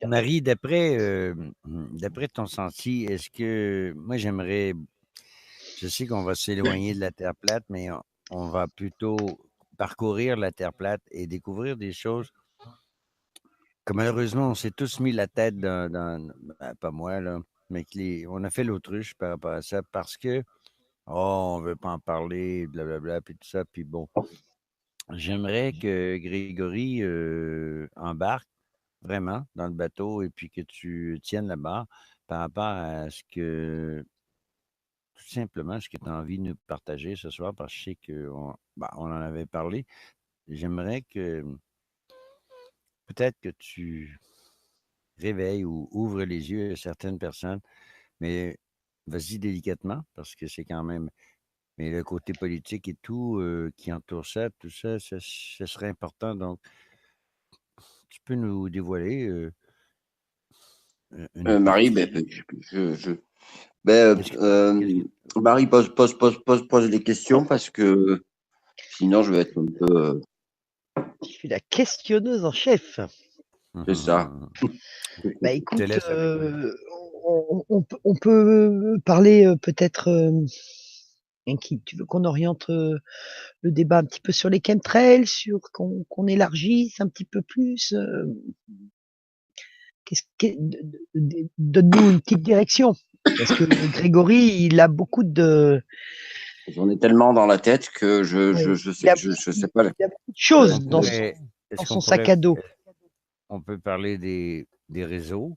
Marie, d'après ton senti, est-ce que moi je sais qu'on va s'éloigner de la Terre plate, mais on va plutôt parcourir la Terre plate et découvrir des choses que malheureusement on s'est tous mis la tête ben, pas moi là, mais on a fait l'autruche par rapport à ça parce que oh, on veut pas en parler, blablabla, puis tout ça, puis bon. J'aimerais que Grégory embarque vraiment dans le bateau et puis que tu tiennes la barre par rapport à ce que, tout simplement, ce que tu as envie de nous partager ce soir, parce que je sais qu'on on en avait parlé. J'aimerais que peut-être que tu réveilles ou ouvres les yeux à certaines personnes, mais vas-y délicatement, parce que c'est quand même. Mais le côté politique et tout qui entoure ça, tout ça, ce serait important. Donc, tu peux nous dévoiler une Marie, partie. ben, ben, Qu'est-ce que- Marie pose des questions parce que sinon je vais être un peu. Je suis la questionneuse en chef. C'est ça. Bah Je te écoute, laisse avec moi. on peut parler peut-être. Qui, tu veux qu'on oriente le débat un petit peu sur les chemtrails, sur qu'on élargisse un petit peu plus. Donne-nous une petite direction. Parce que Grégory, il a beaucoup de. J'en ai tellement dans la tête que Ouais, je il, a, je sais pas. il a beaucoup de choses On dans pourrait, est-ce qu'on son sac pourrait, à dos. on peut parler des réseaux,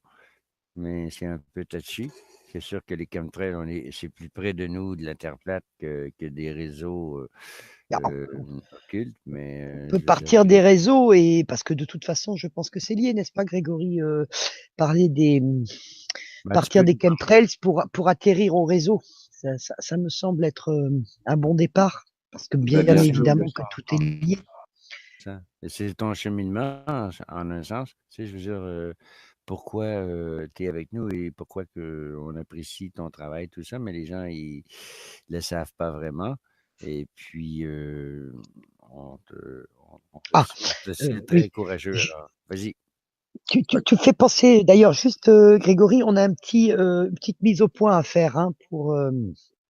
mais c'est un peu touchy. C'est sûr que les chemtrails, c'est plus près de nous, de la Terre plate, que des réseaux occultes, mais On peut je veux dire partir que des réseaux et parce que de toute façon, je pense que c'est lié, n'est-ce pas, Grégory, parler ben, tu partir peux, des chemtrails pour atterrir au réseau. Ça me semble être un bon départ parce que bien Ben, bien sûr. évidemment que tout est lié. ça. Et c'est ton cheminement, en un sens. Tu sais, je veux dire, pourquoi tu es avec nous et pourquoi on apprécie ton travail, tout ça, mais les gens, ils le savent pas vraiment. Et puis, Ah, on te sait très oui. courageux. Alors, vas-y. Tu fais penser, d'ailleurs, juste Grégory, on a une petite mise au point à faire hein, pour.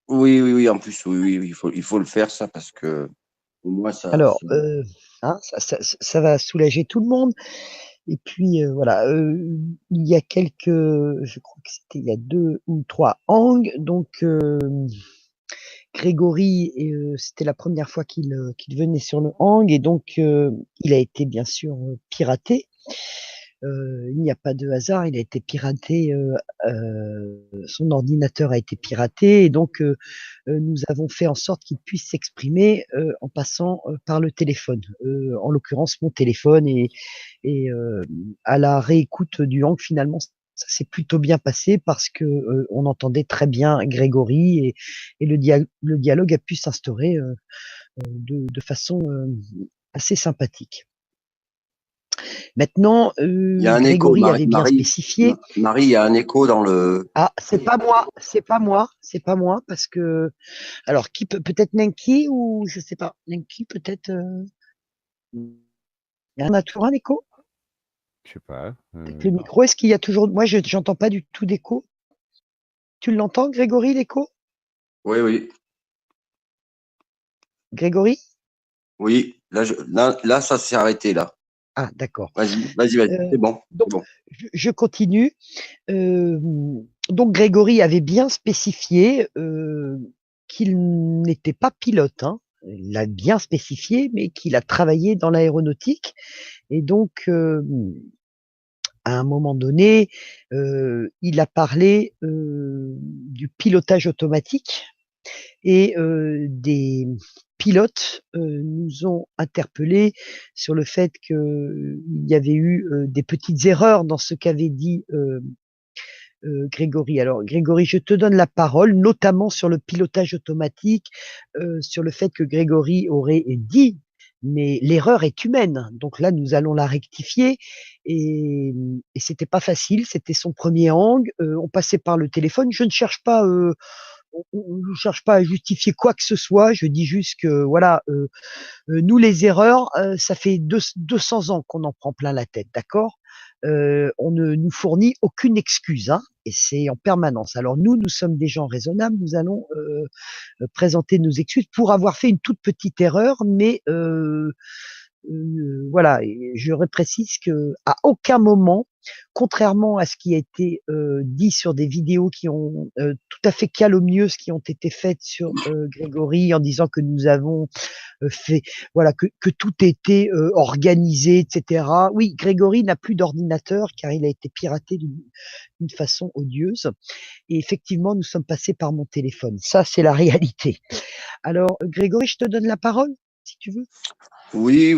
Oui. En plus, oui, il faut le faire ça parce que au moins Alors, hein, ça va soulager tout le monde. Et puis voilà, il y a je crois que c'était il y a 2 ou 3 Hang, donc Grégory, c'était la première fois qu'il venait sur le Hang et donc il a été bien sûr piraté. Il n'y a pas de hasard, il a été piraté, son ordinateur a été piraté et donc nous avons fait en sorte qu'il puisse s'exprimer en passant par le téléphone, en l'occurrence mon téléphone et à la réécoute du Hang finalement ça s'est plutôt bien passé parce que on entendait très bien Grégory et le dialogue a pu s'instaurer de façon assez sympathique. Maintenant, il y a un écho, Grégory avait bien spécifié. Marie, il y a un écho dans le. Ah, c'est pas moi, parce que alors qui peut-être Nenki ou je sais pas, Nenki peut-être. Il y en a toujours un écho. Je sais pas. Avec le micro, est-ce qu'il y a toujours. Moi, j'entends pas du tout d'écho. Tu l'entends, Grégory, l'écho? Oui. Grégory? Oui, là, ça s'est arrêté là. Ah, d'accord. Vas-y, c'est bon. Donc, C'est bon. je continue. Donc, Grégory avait bien spécifié qu'il n'était pas pilote. Hein. Il l'a bien spécifié, mais qu'il a travaillé dans l'aéronautique. Et donc, à un moment donné, il a parlé du pilotage automatique et des pilotes nous ont interpellés sur le fait qu'il y avait eu des petites erreurs dans ce qu'avait dit Grégory. Alors Grégory, je te donne la parole, notamment sur le pilotage automatique, sur le fait que Grégory aurait dit mais l'erreur est humaine. Donc là, nous allons la rectifier. Et c'était pas facile. C'était son premier Hang. On passait par le téléphone. Je ne cherche pas on ne cherche pas à justifier quoi que ce soit. Je dis juste que voilà, nous les erreurs, ça fait 200 ans qu'on en prend plein la tête, d'accord? On ne nous fournit aucune excuse, hein, et c'est en permanence. Alors nous sommes des gens raisonnables. Nous allons présenter nos excuses pour avoir fait une toute petite erreur, mais voilà, et je reprécise que à aucun moment, contrairement à ce qui a été dit sur des vidéos qui ont tout à fait calomnieuses qui ont été faites sur Grégory en disant que nous avons fait, voilà, que tout était organisé, etc. Oui, Grégory n'a plus d'ordinateur car il a été piraté d'une façon odieuse. Et effectivement, nous sommes passés par mon téléphone. Ça, c'est la réalité. Alors, Grégory, je te donne la parole, si tu veux. Oui,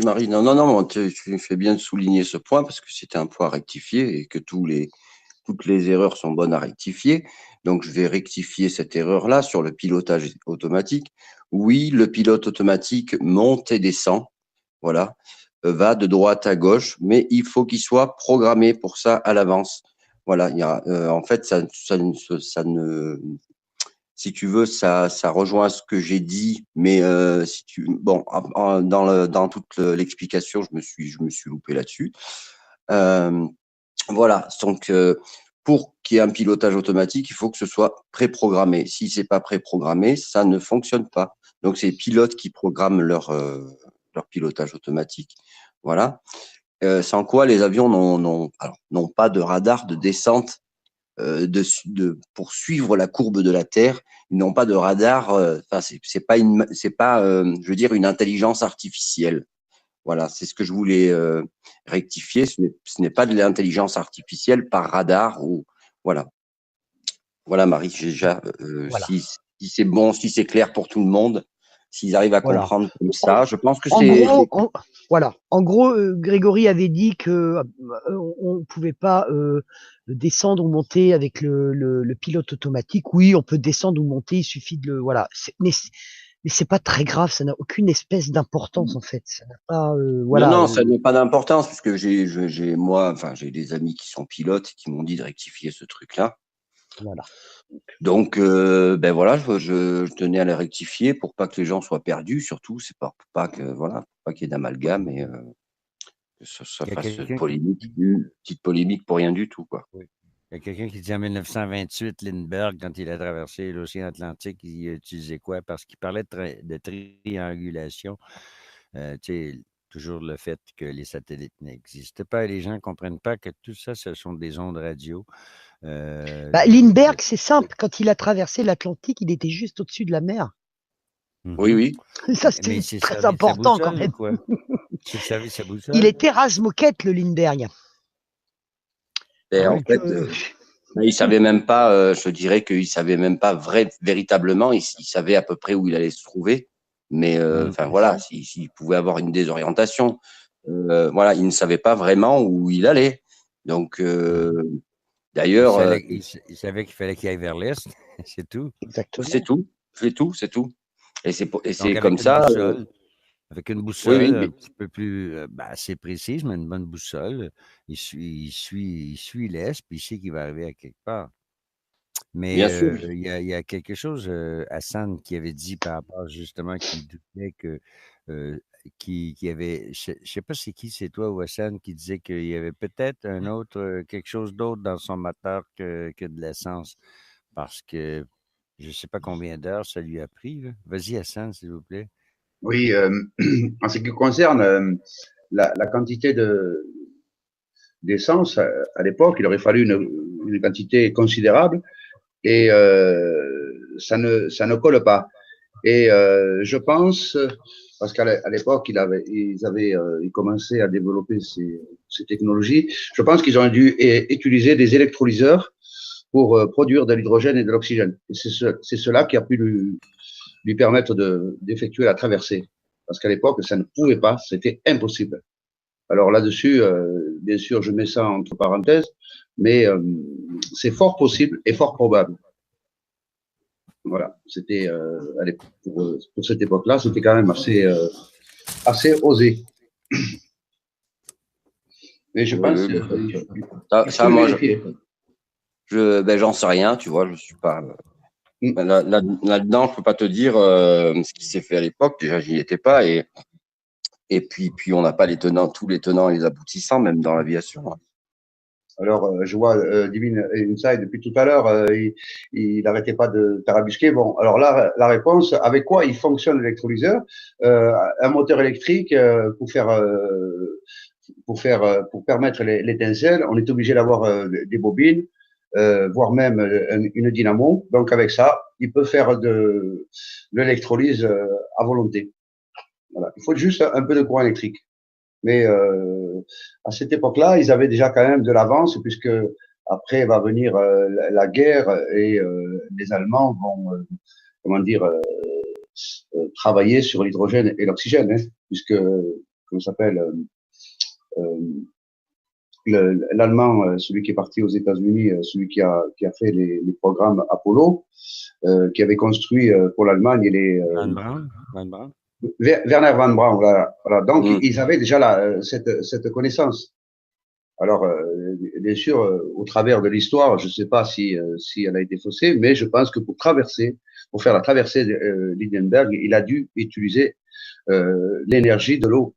Marie. Non, tu fais bien de souligner ce point parce que c'était un point à rectifier et que toutes les erreurs sont bonnes à rectifier. Donc, je vais rectifier cette erreur-là sur le pilotage automatique. Oui, le pilote automatique monte et descend, voilà, va de droite à gauche, mais il faut qu'il soit programmé pour ça à l'avance. Voilà, en fait, si tu veux, ça rejoint ce que j'ai dit, mais dans toute l'explication, je me suis loupé là-dessus. Voilà, donc pour qu'il y ait un pilotage automatique, il faut que ce soit préprogrammé. Si c'est pas préprogrammé, ça ne fonctionne pas. Donc c'est les pilotes qui programment leur pilotage automatique. Voilà. Sans quoi les avions n'ont pas de radar de descente pour suivre la courbe de la Terre. Ils n'ont pas de radar. C'est pas je veux dire, une intelligence artificielle. Voilà, c'est ce que je voulais rectifier. Ce n'est pas de l'intelligence artificielle par radar ou voilà. Voilà, Marie, déjà, Voilà. si c'est bon, si c'est clair pour tout le monde, s'ils arrivent à Voilà. comprendre comme ça, je pense que En c'est. gros, voilà. En gros, Grégory avait dit que on pouvait pas descendre ou monter avec le pilote automatique. Oui, on peut descendre ou monter, il suffit de le voilà. Mais c'est pas très grave, ça n'a aucune espèce d'importance en fait. Ça n'a pas voilà. Non, ça n'a pas d'importance puisque j'ai des amis qui sont pilotes et qui m'ont dit de rectifier ce truc-là. Voilà. Donc, ben voilà, je tenais à les rectifier pour pas que les gens soient perdus, surtout, c'est pour pas que voilà, pour pas qu'il y ait d'amalgame et que ça Il y a fasse quelqu'un une petite polémique pour rien du tout, quoi. oui. Il y a quelqu'un qui dit en 1928, Lindbergh, quand il a traversé l'océan Atlantique, il utilisait quoi? Parce qu'il parlait de triangulation. Tu sais, toujours le fait que les satellites n'existent pas et les gens ne comprennent pas que tout ça, ce sont des ondes radio. Lindbergh, c'est simple. Quand il a traversé l'Atlantique, il était juste au-dessus de la mer. Oui. Ça, c'était très important quand même. Quoi? Il servait sa boussole. Il était rase-moquette, le Lindbergh. Et en fait, il savait même pas, je dirais qu'il savait même pas véritablement, il savait à peu près où il allait se trouver, mais voilà, s'il pouvait avoir une désorientation, voilà, il ne savait pas vraiment où il allait. Donc, d'ailleurs, il savait qu'il fallait qu'il aille vers l'est, c'est tout. Exactement. C'est tout. Et c'est Donc, comme ça. Avec une boussole un mais petit peu plus assez précise, mais une bonne boussole, il suit l'est, puis il sait qu'il va arriver à quelque part. Mais bien sûr. il y a quelque chose, Hassan, qui avait dit par rapport justement qu'il doutait que qu'il y avait, je ne sais pas c'est qui, c'est toi ou Hassan, qui disait qu'il y avait peut-être un autre, quelque chose d'autre dans son moteur que de l'essence. Parce que je ne sais pas combien d'heures ça lui a pris. Là. Vas-y, Hassan, s'il vous plaît. Oui, en ce qui concerne la quantité d'essence, à l'époque, il aurait fallu une quantité considérable et ça ne colle pas. Et je pense, parce qu'à l'époque, ils commençaient à développer ces technologies, je pense qu'ils ont dû utiliser des électrolyseurs pour produire de l'hydrogène et de l'oxygène. Et c'est cela qui a pu lui permettre d'effectuer la traversée. Parce qu'à l'époque, ça ne pouvait pas, c'était impossible. Alors là-dessus, bien sûr, je mets ça entre parenthèses, mais c'est fort possible et fort probable. Voilà, c'était pour cette époque-là, c'était quand même assez osé. Mais je pense ça moi, j'en sais rien, tu vois, je suis pas. Là-dedans, je peux pas te dire ce qui s'est fait à l'époque. Déjà, j'y étais pas. Et puis on n'a pas tous les tenants et les aboutissants, même dans l'aviation. Alors, je vois Divine Inside depuis tout à l'heure, il n'arrêtait pas de tarabisquer. Bon, alors là, la réponse, avec quoi il fonctionne l'électrolyseur? Un moteur électrique pour permettre l'étincelle, on est obligé d'avoir des bobines, voire même une dynamo. Donc avec ça, il peut faire de l'électrolyse à volonté. Voilà. Il faut juste un peu de courant électrique. Mais à cette époque-là, ils avaient déjà quand même de l'avance, puisque après va venir la guerre et les Allemands vont, comment dire, travailler sur l'hydrogène et l'oxygène, hein, puisque, comment s'appelle, l'Allemand, celui qui est parti aux États-Unis, celui qui a fait les programmes Apollo, qui avait construit pour l'Allemagne les Van Braun. Werner von Braun, voilà. Donc, ils avaient déjà cette connaissance. Alors, bien sûr, au travers de l'histoire, je ne sais pas si elle a été faussée, mais je pense que pour faire la traversée d'Hindenburg, il a dû utiliser l'énergie de l'eau,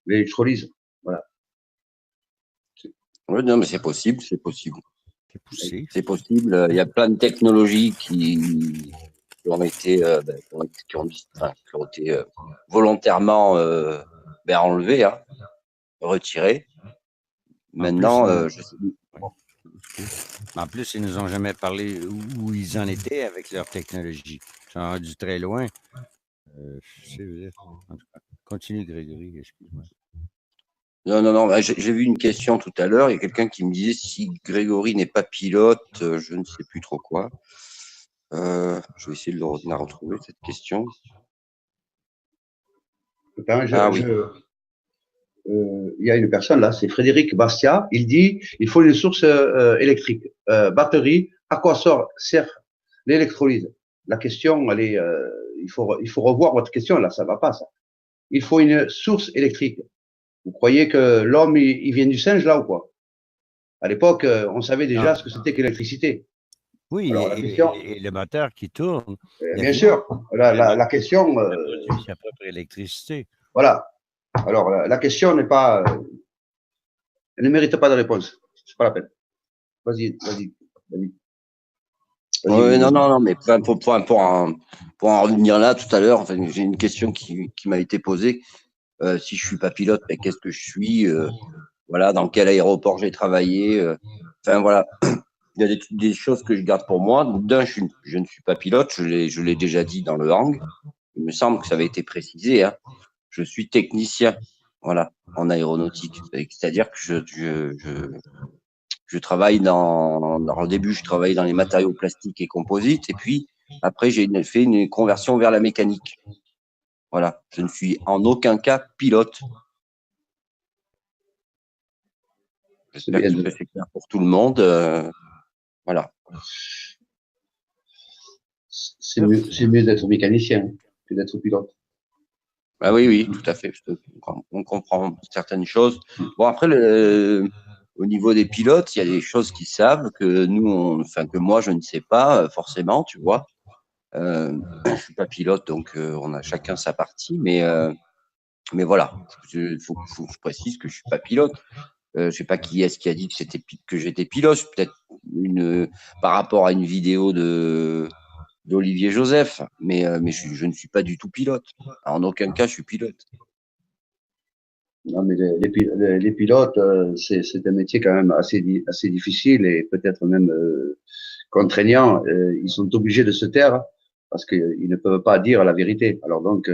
l'électrolyse. Voilà. Oui, non, mais c'est possible, c'est possible. C'est poussé. C'est possible. Il y a plein de technologies qui ont été, qui ont été volontairement enlevées, hein, retirées. Maintenant, je sais. En plus, ils nous ont jamais parlé où ils en étaient avec leur technologie. Ils sont rendus très loin. C'est vrai. En tout cas, continue, Grégory, excuse-moi. Non. J'ai vu une question tout à l'heure. Il y a quelqu'un qui me disait si Grégory n'est pas pilote, je ne sais plus trop quoi. Je vais essayer de la retrouver, cette question. Oui. Il y a une personne là, c'est Frédéric Bastia. Il dit il faut une source électrique, batterie. À quoi sert l'électrolyse? La question, elle est, il faut revoir votre question là, ça va pas ça. Il faut une source électrique. Vous croyez que l'homme il vient du singe là ou quoi? À l'époque, on savait déjà ce que c'était que l'électricité. Oui, alors, et le moteur qui tourne. Bien sûr. La question. Produit sa propre électricité. Voilà. Alors, la question n'est pas. Elle ne mérite pas de réponse. C'est pas la peine. Vas-y. Oui, non, mais pour en revenir là tout à l'heure, enfin, j'ai une question qui m'a été posée. Si je suis pas pilote, mais qu'est-ce que je suis? Voilà, dans quel aéroport j'ai travaillé? Enfin voilà, il y a des choses que je garde pour moi. D'un, je ne suis pas pilote, je l'ai déjà dit dans le hang. Il me semble que ça avait été précisé. Hein. Je suis technicien, voilà, en aéronautique. C'est-à-dire que je travaille au début, je travaillais dans les matériaux plastiques et composites, et puis après, j'ai fait une conversion vers la mécanique. Voilà, je ne suis en aucun cas pilote. J'espère que c'est clair pour tout le monde. Voilà. C'est mieux d'être mécanicien que d'être pilote. Ah oui, tout à fait. On comprend certaines choses. Bon, après, au niveau des pilotes, il y a des choses qu'ils savent que que moi, je ne sais pas forcément, tu vois. Je suis pas pilote, donc on a chacun sa partie, mais voilà, faut que je précise que je suis pas pilote. Je sais pas qui est-ce qui a dit que j'étais pilote. Peut-être par rapport à une vidéo d'Olivier Joseph, mais je ne suis pas du tout pilote. En aucun cas, je suis pilote. Non, mais les pilotes, c'est un métier quand même assez difficile et peut-être même contraignant. Ils sont obligés de se taire parce qu'ils ne peuvent pas dire la vérité. Alors donc,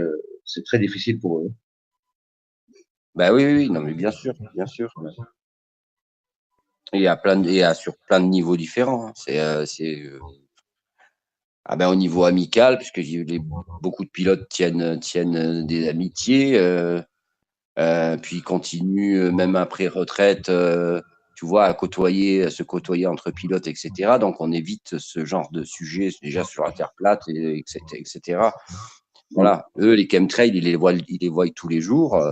c'est très difficile pour eux. Ben oui, non, mais bien sûr. Et sur plein de niveaux différents. Au niveau amical, puisque beaucoup de pilotes tiennent des amitiés, puis continuent même après retraite, tu vois, à se côtoyer entre pilotes, etc. Donc on évite ce genre de sujet déjà sur la terre plate, etc. Voilà, eux les chemtrails, ils les voient tous les jours.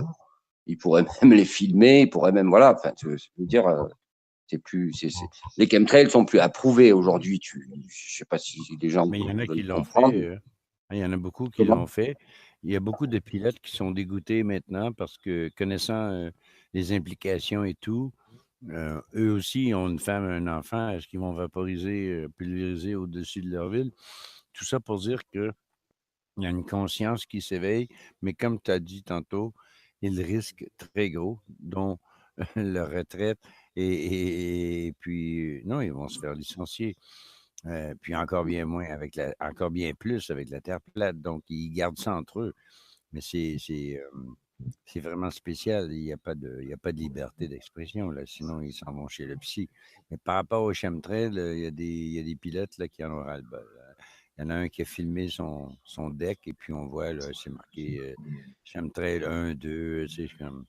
Ils pourraient même les filmer, ils pourraient même, voilà. Enfin, je veux dire, Les chemtrails sont plus approuvés aujourd'hui. Je sais pas si les gens Mais il y en a qui veulent l'ont comprendre. fait. Il y en a beaucoup qui Comment? l'ont fait. Il y a beaucoup de pilotes qui sont dégoûtés maintenant parce que connaissant les implications et tout, eux aussi ont une femme, un enfant. Est-ce qu'ils vont vaporiser, pulvériser au-dessus de leur ville? Tout ça pour dire qu'il y a une conscience qui s'éveille, mais comme tu as dit tantôt, ils risquent très gros, dont leur retraite. Et puis, non, ils vont se faire licencier. Puis encore bien plus avec la Terre plate. Donc, ils gardent ça entre eux. Mais c'est vraiment spécial. Il n'y a pas de liberté d'expression, là. Sinon, ils s'en vont chez le psy. Mais par rapport au chemtrail, il y a des pilotes là, qui en ont ras-le-bol. Il y en a un qui a filmé son deck et puis on voit, là, c'est marqué chemtrail 1, 2. C'est comme.